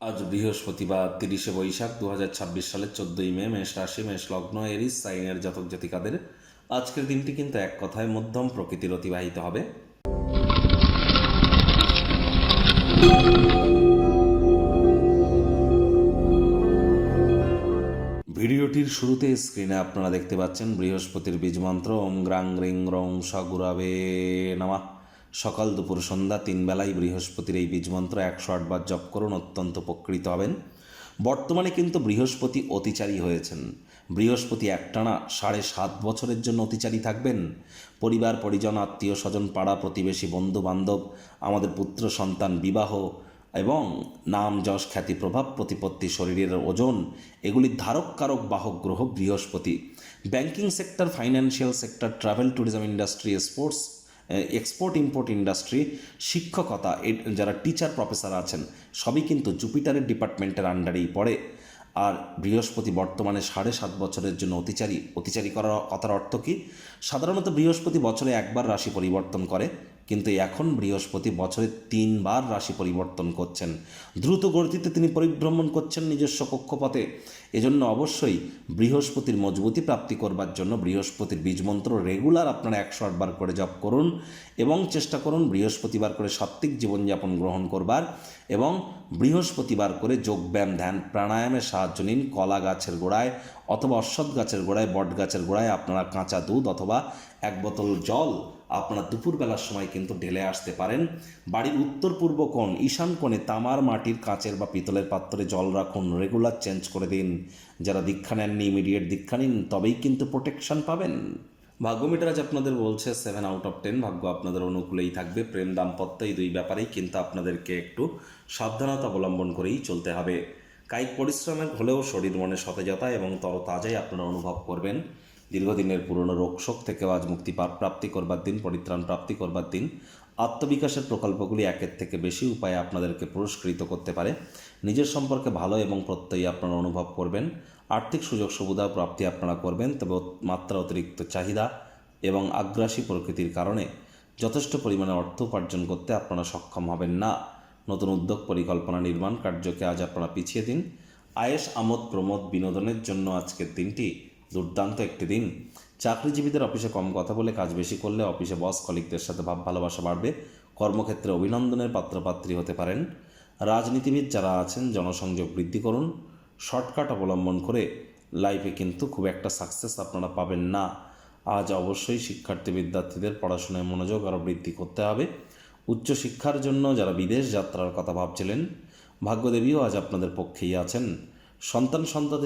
আজ বৃহস্পতিবার 30শে বৈশাখ 2026 সালের 14ই মে। মেষ রাশি, মেষ লগ্ন, এরিস সাইনের জাতক জাতিকাদের আজকের দিনটি কিন্তু এক কথায় মধ্যম প্রকৃতির অতিবাহিত হবে। ভিডিওটির শুরুতে স্ক্রিনে আপনারা দেখতে পাচ্ছেন বৃহস্পতির বীজমন্ত্র ওম গ্রাং রিং রং স গুরাবে নমঃ। সকাল দুপুর সন্ধ্যা 3 বেলায় বৃহস্পতির এই বীজমন্ত্র 108 বার জপ করুন, অত্যন্ত উপকৃত হবেন। বর্তমানে কিন্তু বৃহস্পতি অতিচারী হয়েছেন। বৃহস্পতি একটানা 7.5 বছরের জন্য অতিচারী থাকবেন। পরিবার পরিজন, আত্মীয় স্বজন, পাড়া প্রতিবেশী, বন্ধু বান্ধব, আমাদের পুত্র সন্তান, বিবাহ এবং নাম যশ খ্যাতি প্রভাব প্রতিপত্তি, শরীরের ওজন, এগুলির ধারক কারক বাহক গ্রহ বৃহস্পতি। Banking sector, financial sector, travel tourism industry, sports, export import industry, শিক্ষকতা, যারা টিচার প্রফেসর আছেন সবই কিন্তু জুপিটারের ডিপার্টমেন্টের আন্ডারেই পড়ে। আর বৃহস্পতি বর্তমানে 7.5 বছরের জন্য অতিচারী করার কথার অর্থ কী? সাধারণত বৃহস্পতি বছরে একবার রাশি পরিবর্তন করে, কিন্তু এখন বৃহস্পতি বছরে 3 বার রাশি পরিবর্তন করছেন। দ্রুত গতিতে তিনি পরিভ্রমণ করছেন নিজস্ব কক্ষপথে। এজন্য অবশ্যই বৃহস্পতির মজবুতি প্রাপ্তি করবার জন্য বৃহস্পতির বীজমন্ত্র রেগুলার আপনারা 108 বার করে জপ করুন এবং চেষ্টা করুন বৃহস্পতিবার করে সাত্ত্বিক জীবনযাপন গ্রহণ করবার এবং বৃহস্পতিবার করে যোগব্যায়াম, ধ্যান, প্রাণায়ামের সাহায্য নিন। কলা গাছের গোড়ায় অথবা অশ্বত্থ গাছের গোড়ায়, বট গাছের গোড়ায় আপনারা কাঁচা দুধ অথবা 1 বোতল জল আপনারা দুপুরবেলার সময় কিন্তু ঢেলে আসতে পারেন। বাড়ির উত্তর পূর্ব কোণ, ঈশান কোণে তামার, মাটির, কাঁচের বা পিতলের পাত্রে জল রাখুন। রেগুলার চেঞ্জ করে দিন। যারা দীক্ষা নেননি ইমিডিয়েট দীক্ষা নিন, তবেই কিন্তু প্রোটেকশন পাবেন। ভাগ্যমিটার আজ আপনাদের বলছে 7 আউট অফ 10। ভাগ্য আপনাদের অনুকূলেই থাকবে। প্রেম, দাম্পত্য এই দুই ব্যাপারেই কিন্তু আপনাদেরকে একটু সাবধানতা অবলম্বন করেই চলতে হবে। কায়িক পরিশ্রমের হলেও শরীর মনে সতেজতা এবং তরতাজাই আপনারা অনুভব করবেন। দীর্ঘদিনের পুরনো রোগশোক থেকেও আজ মুক্তি প্রাপ্তি করবার দিন, পরিত্রাণ প্রাপ্তি করবার দিন। আত্মবিকাশের প্রকল্পগুলি একের থেকে বেশি উপায়ে আপনাদেরকে পুরস্কৃত করতে পারে। নিজের সম্পর্কে ভালো এবং প্রত্যয়ী আপনারা অনুভব করবেন। আর্থিক সুযোগ সুবিধা প্রাপ্তি আপনারা করবেন, তবে মাত্রা অতিরিক্ত চাহিদা এবং আগ্রাসী প্রকৃতির কারণে যথেষ্ট পরিমাণে অর্থ উপার্জন করতে আপনারা সক্ষম হবেন না। নতুন উদ্যোগ, পরিকল্পনা, নির্মাণ কার্যকে আজ আপনারা পিছিয়ে দিন। আয়েশ, আমোদ প্রমোদ, বিনোদনের জন্য আজকের দিনটি দুর্দান্ত একটি দিন। চাকরিজীবীদের অফিসে কম কথা বলে কাজ বেশি করলে অফিসে বস কলিগদের সাথে ভাব ভালোবাসা বাড়বে। কর্মক্ষেত্রে অভিনন্দনের পাত্রপাত্রী হতে পারেন। রাজনীতিবিদ যারা আছেন জনসংযোগ বৃদ্ধি করুন। শর্টকাট অবলম্বন করে লাইফে কিন্তু খুব একটা সাকসেস আপনারা পাবেন না। আজ অবশ্যই শিক্ষার্থী বিদ্যার্থীদের পড়াশোনায় মনোযোগ আরও বৃদ্ধি করতে হবে। উচ্চশিক্ষার জন্য যারা বিদেশ যাত্রার কথা ভাবছিলেন, ভাগ্যদেবীও আজ আপনাদের পক্ষেই আছেন। সন্তান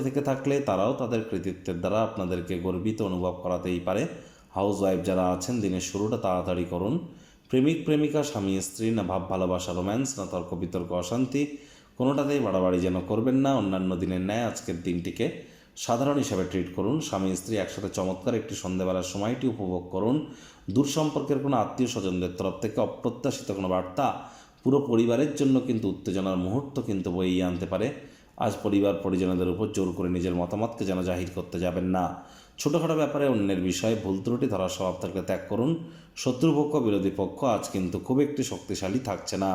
থেকে থাকলে তারাও তাদের কৃতিত্বের দ্বারা আপনাদেরকে গর্বিত অনুভব করাতেই পারে। হাউস ওয়াইফ যারা আছেন দিনের শুরুটা তাড়াতাড়ি করুন। প্রেমিক প্রেমিকা, স্বামী স্ত্রী, না ভাব ভালোবাসা, রোম্যান্স, না তর্ক বিতর্ক, অশান্তি, কোনোটাতেই বাড়াবাড়ি যেন করবেন না। অন্যান্য দিনের ন্যায় আজকের দিনটিকে সাধারণ হিসাবে ট্রিট করুন। স্বামী স্ত্রী একসাথে চমৎকার একটি সন্ধ্যাবেলার সময়টি উপভোগ করুন। দূর সম্পর্কের কোনো আত্মীয় স্বজনদের তরফ থেকে অপ্রত্যাশিত কোনো বার্তা পুরো পরিবারের জন্য কিন্তু উত্তেজনার মুহূর্ত কিন্তু বইয়ে আনতে পারে। আজ পরিবার পরিজনদের উপর জোর করে নিজের মতামতকে যেন জাহির করতে যাবেন না। ছোটোখাটো ব্যাপারে অন্যের বিষয়ে ভুল ত্রুটি ধরার স্বভাব থাকলে ত্যাগ করুন। শত্রুপক্ষ, বিরোধী পক্ষ আজ কিন্তু খুব একটি শক্তিশালী থাকছে না।